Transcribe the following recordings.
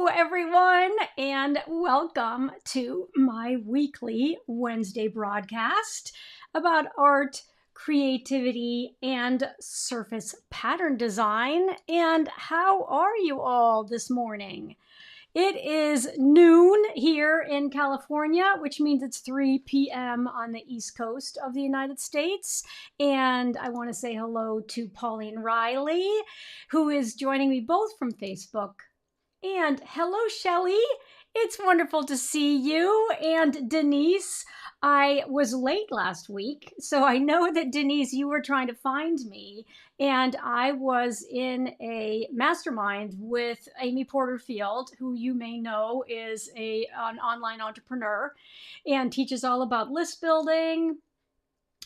Hello, everyone, and welcome to my weekly Wednesday broadcast about art, creativity, and surface pattern design. And how are you all this morning? It is noon here in California, which means it's 3 p.m. on the East Coast of the United States. And I want to say hello to Pauline Riley, who is joining me both from Facebook. And hello, Shelley. It's wonderful to see you. And Denise, I was late last week, so I know that, Denise, you were trying to find me. And I was in a mastermind with Amy Porterfield, who you may know is an online entrepreneur and teaches all about list building,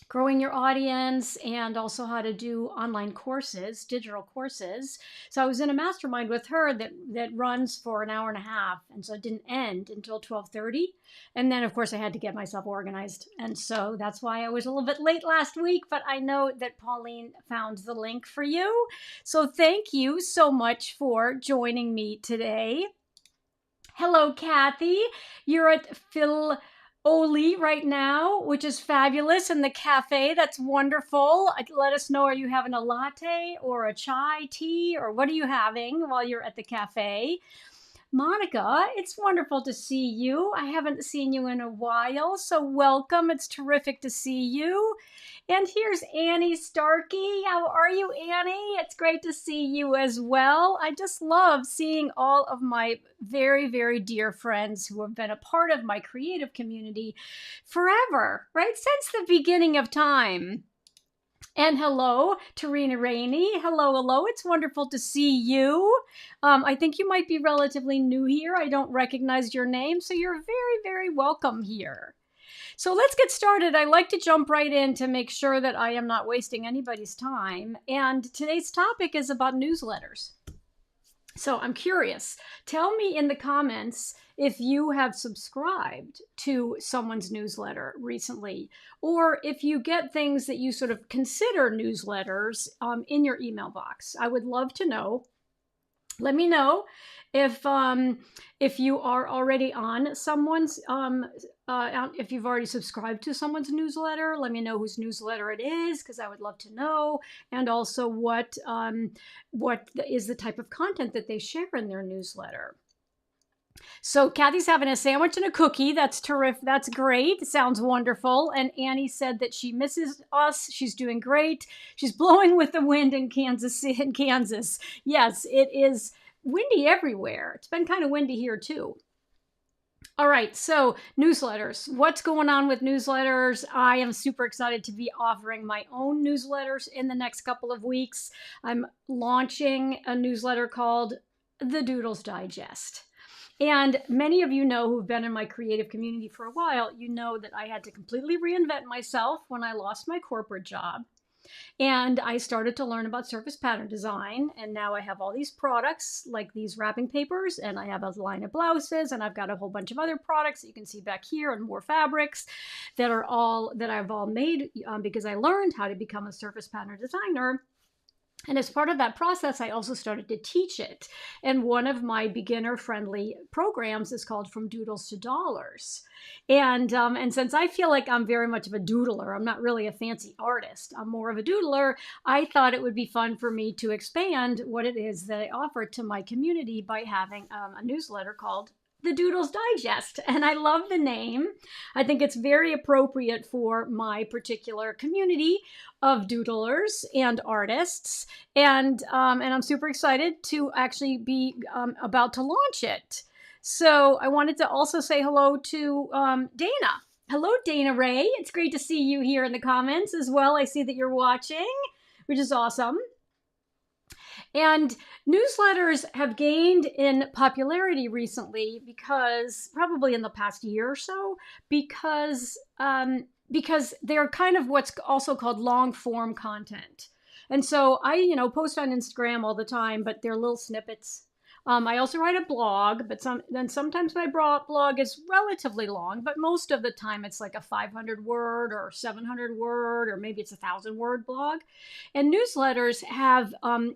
growing your audience, and also how to do online courses, digital courses. So I was in a mastermind with her that runs for an hour and a half. And so it didn't end until 12:30. And then, of course, I had to get myself organized. And so that's why I was a little bit late last week. But I know that Pauline found the link for you. So thank you so much for joining me today. Hello, Kathy. You're at Oli right now, which is fabulous, in the cafe. That's wonderful. Let us know, are you having a latte or a chai tea, or what are you having while you're at the cafe? Monica, it's wonderful to see you. I haven't seen you in a while, so welcome. It's terrific to see you. And here's Annie Starkey. How are you, Annie? It's great to see you as well. I just love seeing all of my very, very dear friends who have been a part of my creative community forever, right? Since the beginning of time. And hello, Tarina Rainey. Hello, hello. It's wonderful to see you. I think you might be relatively new here. I don't recognize your name, so you're very, very welcome here. So let's get started. I like to jump right in to make sure that I am not wasting anybody's time. And today's topic is about newsletters. So I'm curious. Tell me in the comments if you have subscribed to someone's newsletter recently, or if you get things that you sort of consider newsletters in your email box. I would love to know. Let me know if you are already on someone's, if you've already subscribed to someone's newsletter. Let me know whose newsletter it is, because I would love to know, and also what is the type of content that they share in their newsletter. So Kathy's having a sandwich and a cookie. That's terrific. That's great. It sounds wonderful. And Annie said that she misses us. She's doing great. She's blowing with the wind in Kansas. Yes, it is windy everywhere. It's been kind of windy here too. All right, so newsletters. What's going on with newsletters? I am super excited to be offering my own newsletters in the next couple of weeks. I'm launching a newsletter called the Doodles Digest. And many of you know who've been in my creative community for a while, you know that I had to completely reinvent myself when I lost my corporate job. And I started to learn about surface pattern design. And now I have all these products like these wrapping papers, and I have a line of blouses, and I've got a whole bunch of other products that you can see back here, and more fabrics that I've all made because I learned how to become a surface pattern designer. And as part of that process, I also started to teach it. And one of my beginner-friendly programs is called From Doodles to Dollars. And since I feel like I'm very much of a doodler, I'm not really a fancy artist, I'm more of a doodler, I thought it would be fun for me to expand what it is that I offer to my community by having a newsletter called the Doodles Digest. And I love the name. I think it's very appropriate for my particular community of doodlers and artists. And I'm super excited to actually be about to launch it. So I wanted to also say hello to Dana. Hello, Dana Ray. It's great to see you here in the comments as well. I see that you're watching, which is awesome. And newsletters have gained in popularity recently because, probably in the past year or so, because they're kind of what's also called long form content. And so I, post on Instagram all the time, but they're little snippets I also write a blog, but sometimes my blog is relatively long, but most of the time it's like a 500 word or 700 word, or maybe it's 1,000 word blog. And newsletters have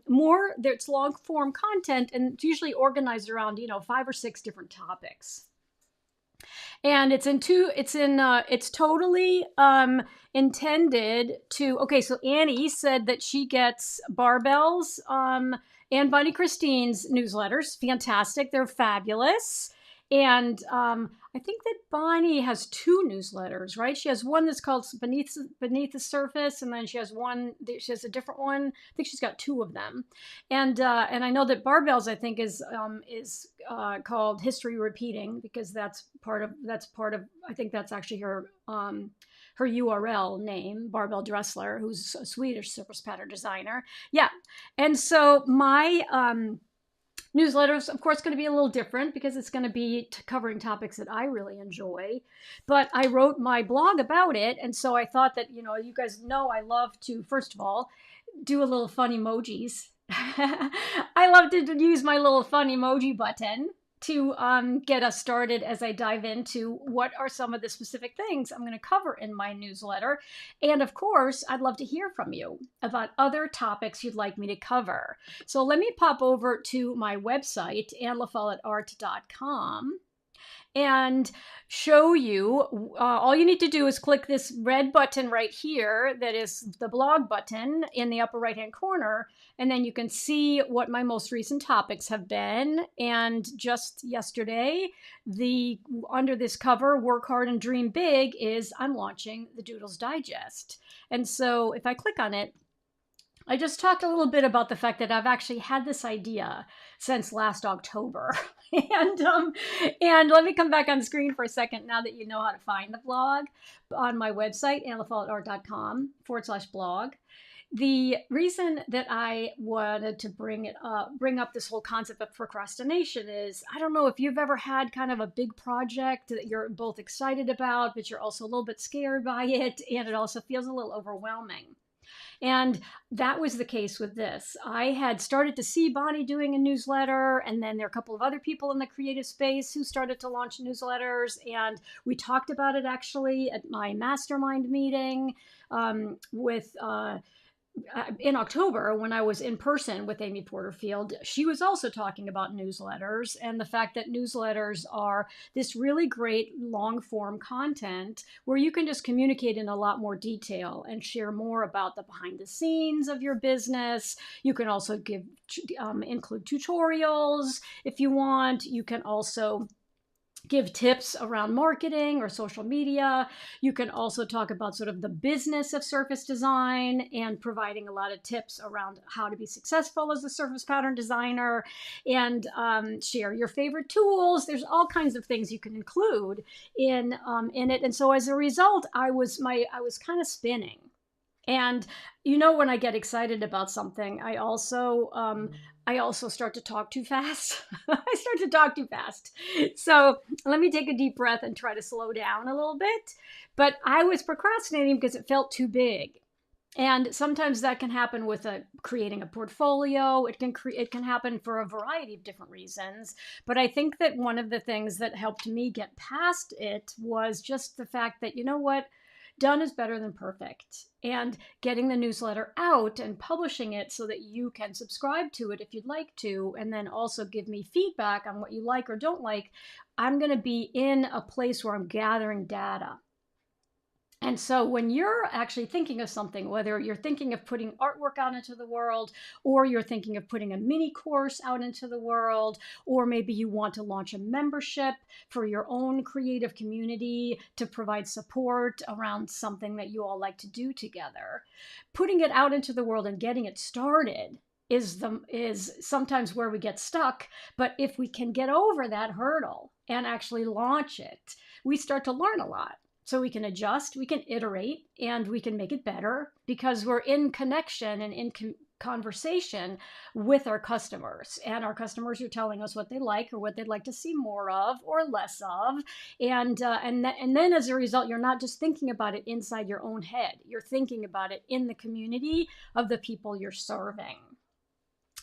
more, it's long form content, and it's usually organized around, 5 or 6 different topics. And it's totally intended to, okay, so Annie said that she gets Barbell's and Bonnie Christine's newsletters. Fantastic. They're fabulous. And I think that Bonnie has 2 newsletters, right? She has one that's called Beneath the Surface, and then she has a different one. I think she's got 2 of them. And I know that Barbell's, I think, is called History Repeating, because that's part of I think that's actually her URL name, Barbell Dressler, who's a Swedish surface pattern designer. Yeah. And so my newsletters, of course, going to be a little different because it's going to be covering topics that I really enjoy. But I wrote my blog about it. And so I thought that, you guys know I love to, first of all, do a little fun emojis. I love to use my little fun emoji button to get us started as I dive into what are some of the specific things I'm going to cover in my newsletter. And of course, I'd love to hear from you about other topics you'd like me to cover. So let me pop over to my website, ANNELAFOLLETTEART.com, and show you, all you need to do is click this red button right here that is the blog button in the upper right hand corner, and then you can see what my most recent topics have been. And just yesterday, under this cover, Work Hard and Dream Big, is I'm launching the Doodles Digest. And so if I click on it, I just talked a little bit about the fact that I've actually had this idea since last October. And let me come back on screen for a second now that you know how to find the blog on my website, ANNELAFOLLETTEART.com/blog. The reason that I wanted to bring up this whole concept of procrastination is, I don't know if you've ever had kind of a big project that you're both excited about, but you're also a little bit scared by it, and it also feels a little overwhelming. And that was the case with this. I had started to see Bonnie doing a newsletter, and then there are a couple of other people in the creative space who started to launch newsletters, and we talked about it actually at my mastermind meeting in October, when I was in person with Amy Porterfield. She was also talking about newsletters and the fact that newsletters are this really great long form content where you can just communicate in a lot more detail and share more about the behind the scenes of your business. You can also include tutorials if you want. You can also give tips around marketing or social media. You can also talk about sort of the business of surface design and providing a lot of tips around how to be successful as a surface pattern designer, and share your favorite tools. There's all kinds of things you can include in it. And so as a result, I was kind of spinning. And when I get excited about something, I also start to talk too fast. I start to talk too fast. So let me take a deep breath and try to slow down a little bit. But I was procrastinating because it felt too big. And sometimes that can happen with creating a portfolio. It can happen for a variety of different reasons. But I think that one of the things that helped me get past it was just the fact that, done is better than perfect. And getting the newsletter out and publishing it so that you can subscribe to it if you'd like to, and then also give me feedback on what you like or don't like. I'm going to be in a place where I'm gathering data. And so when you're actually thinking of something, whether you're thinking of putting artwork out into the world, or you're thinking of putting a mini course out into the world, or maybe you want to launch a membership for your own creative community to provide support around something that you all like to do together, putting it out into the world and getting it started is sometimes where we get stuck. But if we can get over that hurdle and actually launch it, we start to learn a lot. So we can adjust, we can iterate, and we can make it better because we're in connection and in conversation with our customers. And our customers are telling us what they like or what they'd like to see more of or less of. And then as a result, you're not just thinking about it inside your own head. You're thinking about it in the community of the people you're serving.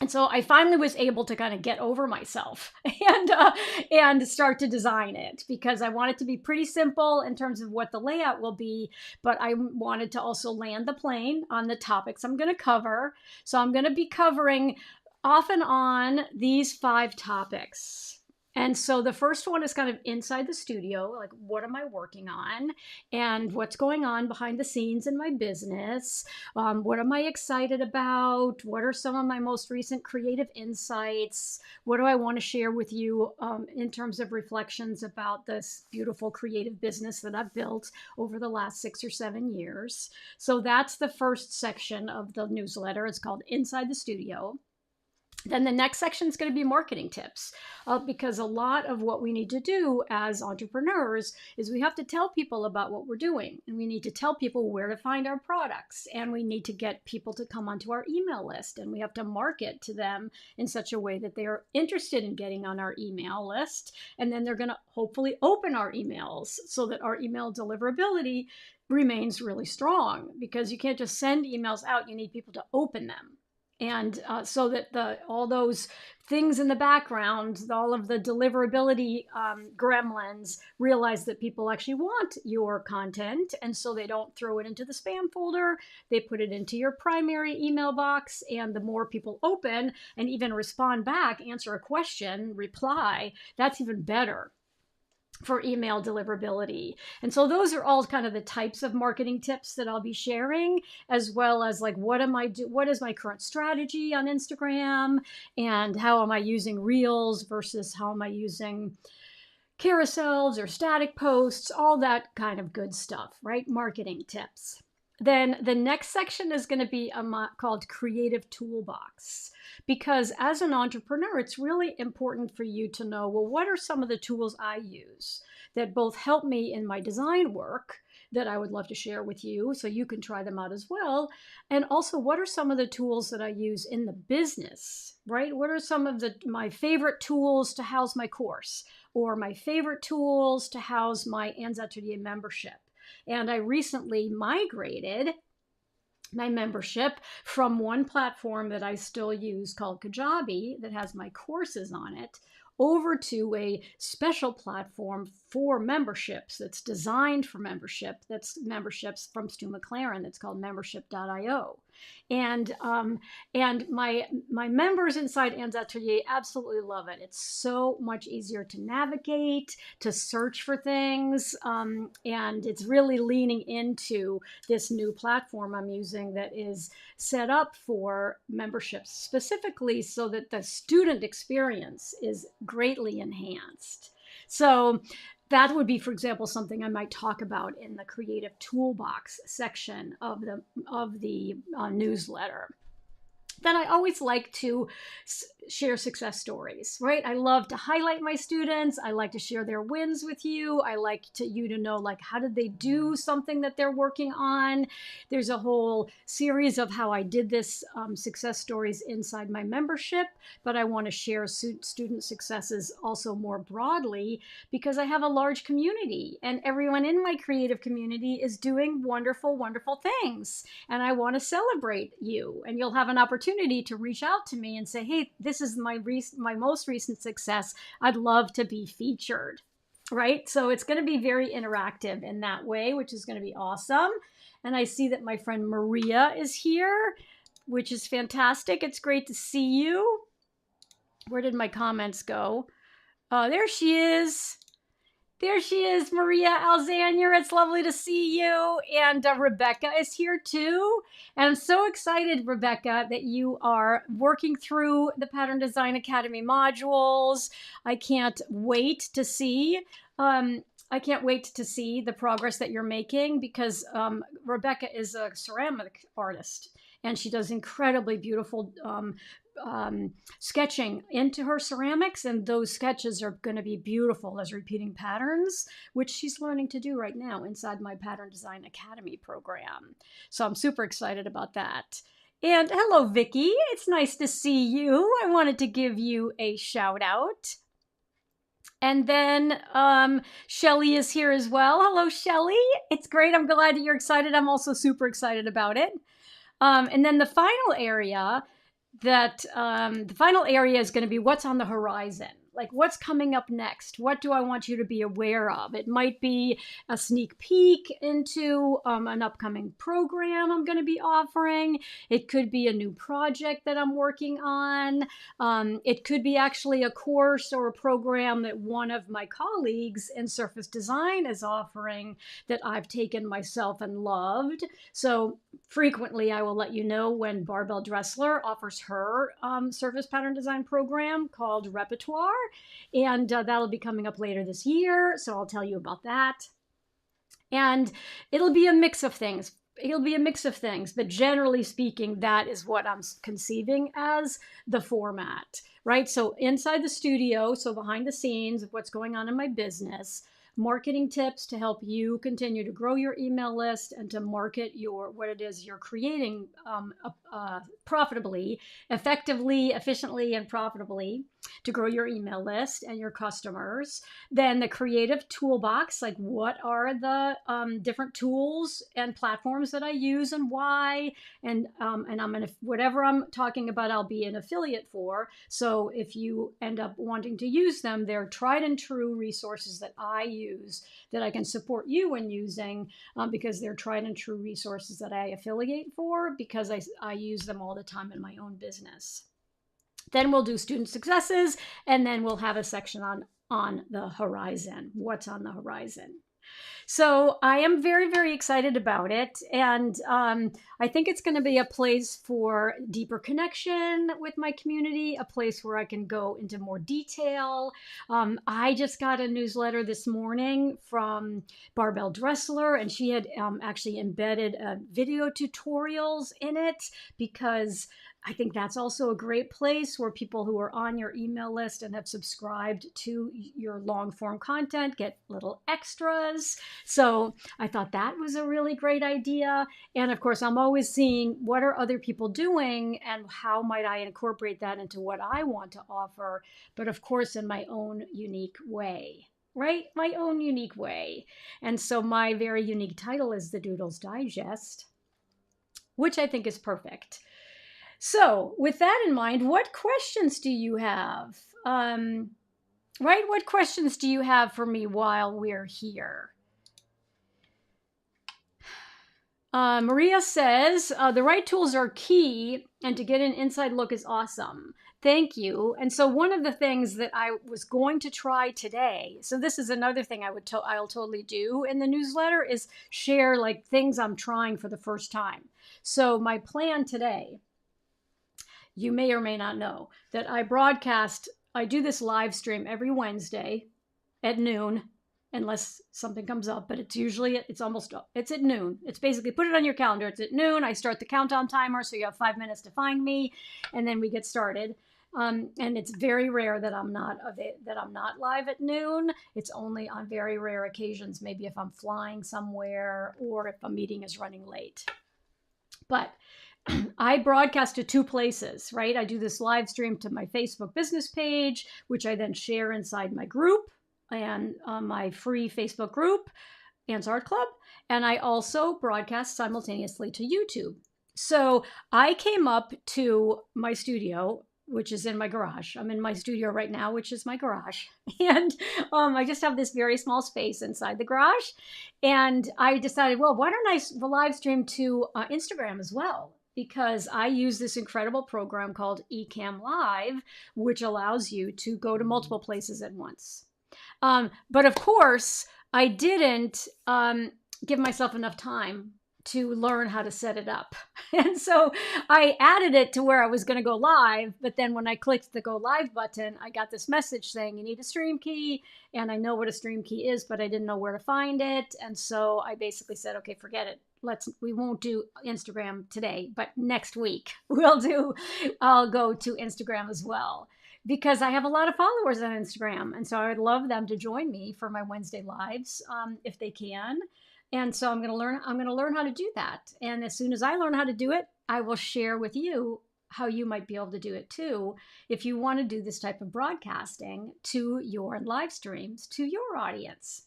And so I finally was able to kind of get over myself and start to design it, because I want it to be pretty simple in terms of what the layout will be, but I wanted to also land the plane on the topics I'm going to cover. So I'm going to be covering off and on these 5 topics. And so the first one is kind of inside the studio, like what am I working on and what's going on behind the scenes in my business. What am I excited about? What are some of my most recent creative insights? What do I want to share with you in terms of reflections about this beautiful creative business that I've built over the last 6 or 7 years? So that's the first section of the newsletter. It's called Inside the Studio. Then the next section is going to be marketing tips, because a lot of what we need to do as entrepreneurs is we have to tell people about what we're doing, and we need to tell people where to find our products, and we need to get people to come onto our email list, and we have to market to them in such a way that they are interested in getting on our email list, and then they're going to hopefully open our emails so that our email deliverability remains really strong, because you can't just send emails out, you need people to open them. And so that all those things in the background, all of the deliverability gremlins realize that people actually want your content. And so they don't throw it into the spam folder. They put it into your primary email box. And the more people open and even respond back, answer a question, reply, that's even better for email deliverability. And so those are all kind of the types of marketing tips that I'll be sharing, as well as like what is my current strategy on Instagram, and how am I using Reels versus how am I using carousels or static posts, all that kind of good stuff, right? Marketing tips. Then the next section is going to be called Creative Toolbox, because as an entrepreneur, it's really important for you to know, well, what are some of the tools I use that both help me in my design work that I would love to share with you so you can try them out as well, and also what are some of the tools that I use in the business, right? What are some of my favorite tools to house my course, or my favorite tools to house my Anne's Atelier membership? And I recently migrated my membership from one platform that I still use called Kajabi that has my courses on it over to a special platform for memberships that's designed for membership. That's memberships from Stu McLaren. That's called membership.io. And my members inside Anne's Atelier absolutely love it. It's so much easier to navigate, to search for things, and it's really leaning into this new platform I'm using that is set up for memberships specifically so that the student experience is greatly enhanced. So that would be, for example, something I might talk about in the Creative Toolbox section of the newsletter. Then I always like to share success stories, right? I love to highlight my students. I like to share their wins with you. I like you to know, like, how did they do something that they're working on? There's a whole series of how I did this success stories inside my membership, but I want to share student successes also more broadly, because I have a large community and everyone in my creative community is doing wonderful, wonderful things. And I want to celebrate you, and you'll have an opportunity to reach out to me and say, hey, this is my most recent success. I'd love to be featured, right? So it's going to be very interactive in that way, which is going to be awesome. And I see that my friend Maria is here, which is fantastic. It's great to see you. Where did my comments go? Oh, there she is. There she is, Maria Alzanier. It's lovely to see you. And Rebecca is here too. And I'm so excited, Rebecca, that you are working through the Pattern Design Academy modules. I can't wait to see. The progress that you're making, because Rebecca is a ceramic artist and she does incredibly beautiful sketching into her ceramics, and those sketches are going to be beautiful as repeating patterns, which she's learning to do right now inside my Pattern Design Academy program. So I'm super excited about that. And hello, Vicki. It's nice to see you. I wanted to give you a shout out. And then Shelly is here as well. Hello, Shelly. It's great. I'm glad that you're excited. I'm also super excited about it. And then the final area that the final area is going to be what's on the horizon. Like, what's coming up next? What do I want you to be aware of? It might be a sneak peek into an upcoming program I'm going to be offering. It could be a new project that I'm working on. It could be actually a course or a program that one of my colleagues in surface design is offering that I've taken myself and loved. So frequently I will let you know when Barbell Dressler offers her surface pattern design program called Repertoire. And that'll be coming up later this year. So I'll tell you about that. And it'll be a mix of things. But generally speaking, that is what I'm conceiving as the format, right? So inside the studio, so behind the scenes of what's going on in my business, marketing tips to help you continue to grow your email list and to market what it is you're creating profitably, effectively, efficiently, and profitably to grow your email list and your customers. Then the creative toolbox, like what are the different tools and platforms that I use and why, and whatever I'm talking about, I'll be an affiliate for. So if you end up wanting to use them, they're tried and true resources that I use that I can support you in using because they're tried and true resources that I affiliate for because I use them all the time in my own business. Then we'll do student successes, and then we'll have a section on the horizon, what's on the horizon. So I am very, very excited about it. And I think it's going to be a place for deeper connection with my community, a place where I can go into more detail. I just got a newsletter this morning from Barbell Dressler, and she had actually embedded video tutorials in it because I think that's also a great place where people who are on your email list and have subscribed to your long form content get little extras. So I thought that was a really great idea. And of course, I'm always seeing what are other people doing and how might I incorporate that into what I want to offer, but of course, in my own unique way. Right? My own unique way. And so my very unique title is the Doodles Digest, which I think is perfect. So with that in mind, what questions do you have? Right? What questions do you have for me while we're here? Maria says, the right tools are key and to get an inside look is awesome. Thank you. And so one of the things that I was going to try today, so this is another thing I'll totally do in the newsletter is share like things I'm trying for the first time. So my plan today, you may or may not know that I do this live stream every Wednesday at noon, unless something comes up, but it's at noon. It's basically put it on your calendar. It's at noon. I start the countdown timer. So you have 5 minutes to find me and then we get started. And it's very rare that I'm not live at noon. It's only on very rare occasions, maybe if I'm flying somewhere or if a meeting is running late. But I broadcast to two places, right? I do this live stream to my Facebook business page, which I then share inside my group and my free Facebook group, Anne's Art Club. And I also broadcast simultaneously to YouTube. So I came up to my studio, which is in my garage. I'm in my studio right now, which is my garage. And I just have this very small space inside the garage. And I decided, well, why don't I live stream to Instagram as well? Because I use this incredible program called Ecamm Live, which allows you to go to multiple places at once. But of course, I didn't give myself enough time to learn how to set it up. And so I added it to where I was going to go live. But then when I clicked the go live button, I got this message saying you need a stream key. And I know what a stream key is, but I didn't know where to find it. And so I basically said, okay, forget it. We won't do Instagram today, but next week I'll go to Instagram as well. Because I have a lot of followers on Instagram. And so I would love them to join me for my Wednesday lives if they can. And so I'm going to learn how to do that. And as soon as I learn how to do it, I will share with you how you might be able to do it too if you want to do this type of broadcasting to your live streams to your audience.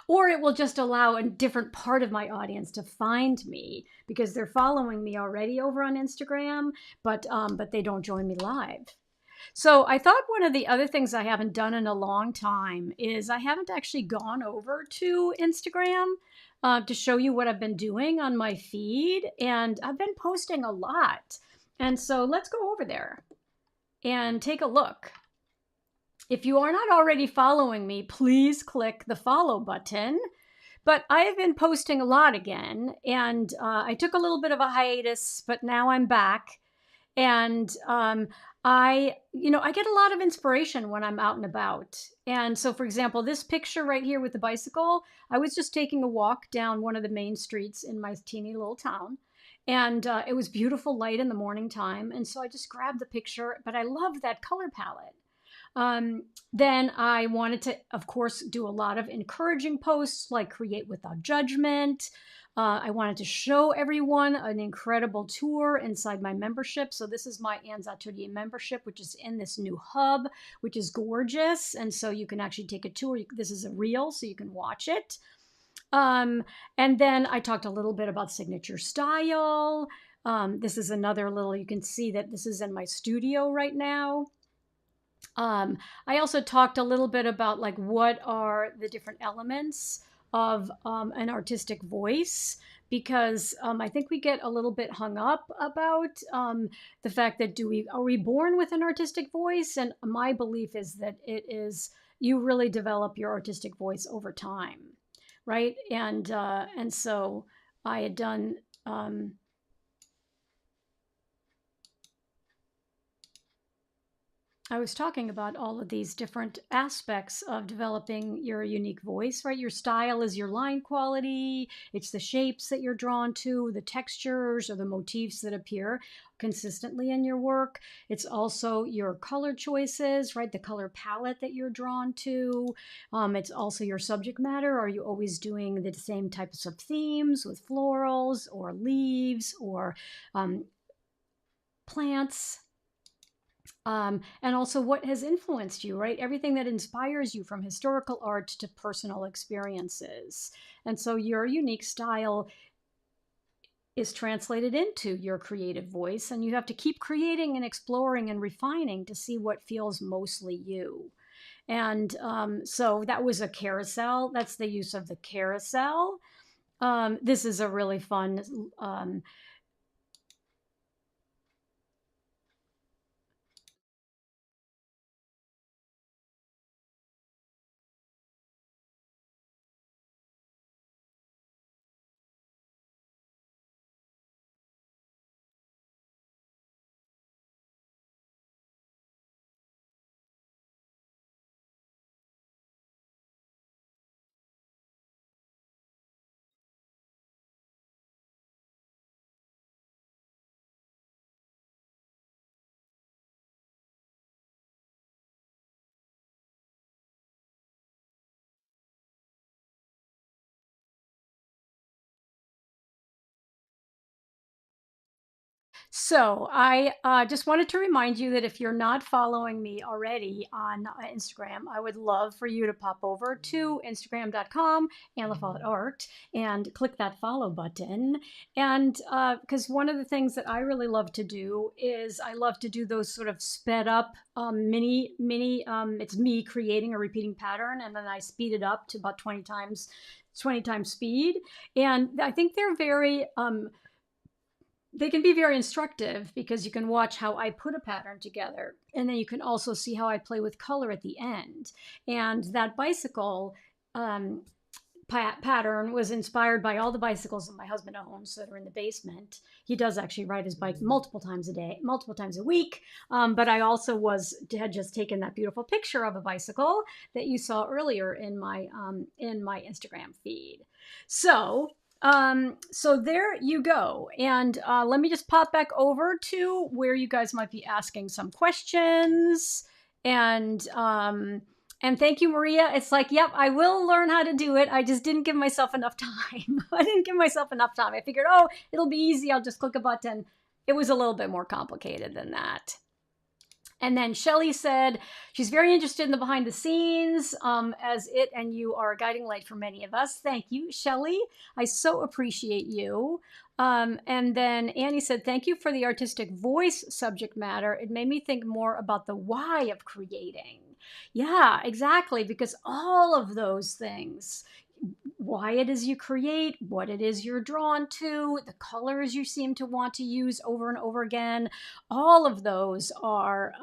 or it will just allow a different part of my audience to find me because they're following me already over on Instagram, but they don't join me live. So I thought one of the other things I haven't done in a long time is I haven't actually gone over to Instagram to show you what I've been doing on my feed. And I've been posting a lot. And so let's go over there and take a look. If you are not already following me, please click the follow button. But I have been posting a lot again. And I took a little bit of a hiatus, but now I'm back. And I get a lot of inspiration when I'm out and about. And so, for example, this picture right here with the bicycle, I was just taking a walk down one of the main streets in my teeny little town. And it was beautiful light in the morning time. And so I just grabbed the picture, but I love that color palette. Then I wanted to, of course, do a lot of encouraging posts like create without judgment. I wanted to show everyone an incredible tour inside my membership. So this is my Anne's Atelier membership, which is in this new hub, which is gorgeous. And so you can actually take a tour. This is a reel, so you can watch it. And then I talked a little bit about signature style. This is another little, you can see that this is in my studio right now. I also talked a little bit about like what are the different elements of an artistic voice, because I think we get a little bit hung up about the fact that are we born with an artistic voice? And my belief is that it is, you really develop your artistic voice over time, right? And so I had done I was talking about all of these different aspects of developing your unique voice, right? Your style is your line quality. It's the shapes that you're drawn to, the textures or the motifs that appear consistently in your work. It's also your color choices, right? The color palette that you're drawn to. It's also your subject matter. Are you always doing the same types of themes with florals or leaves or plants? And also what has influenced you, right? Everything that inspires you, from historical art to personal experiences. And so your unique style is translated into your creative voice, and you have to keep creating and exploring and refining to see what feels mostly you. And so that was a carousel. That's the use of the carousel. This is a really fun So I just wanted to remind you that if you're not following me already on Instagram, I would love for you to pop over to Instagram.com, Anne La Follette Art, and click that follow button. And because one of the things that I really love to do is I love to do those sort of sped up mini, it's me creating a repeating pattern, and then I speed it up to about 20 times speed. And I think they're very they can be very instructive because you can watch how I put a pattern together, and then you can also see how I play with color at the end. And that bicycle pattern was inspired by all the bicycles that my husband owns that are in the basement. He does actually ride his bike multiple times a week. But I also had just taken that beautiful picture of a bicycle that you saw earlier in my Instagram feed. So there you go. And let me just pop back over to where you guys might be asking some questions. And thank you, Maria. It's like, yep, I will learn how to do it. I just didn't give myself enough time. I figured, oh, it'll be easy. I'll just click a button. It was a little bit more complicated than that. And then Shelly said she's very interested in the behind the scenes, as it and you are a guiding light for many of us. Thank you, Shelly. I so appreciate you. And then Annie said, thank you for the artistic voice subject matter. It made me think more about the why of creating. Yeah, exactly. Because all of those things, why it is you create, what it is you're drawn to, the colors you seem to want to use over and over again, all of those are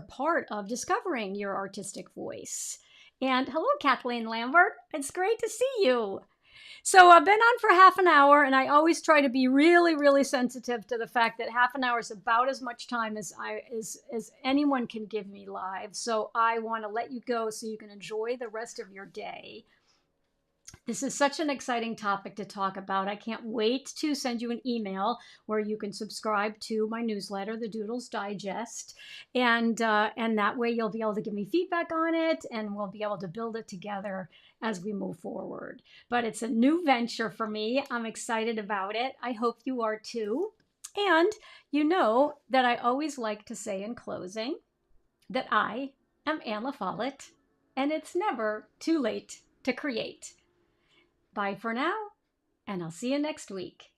part of discovering your artistic voice. And hello, Kathleen Lambert. It's great to see you. So I've been on for half an hour, and I always try to be really, really sensitive to the fact that half an hour is about as much time as anyone can give me live. So I want to let you go so you can enjoy the rest of your day. This is such an exciting topic to talk about. I can't wait to send you an email where you can subscribe to my newsletter, the Doodles Digest, and that way you'll be able to give me feedback on it, and we'll be able to build it together as we move forward. But it's a new venture for me. I'm excited about it. I hope you are too. And you know that I always like to say in closing that I am Anne La Follette, and it's never too late to create. Bye for now, and I'll see you next week.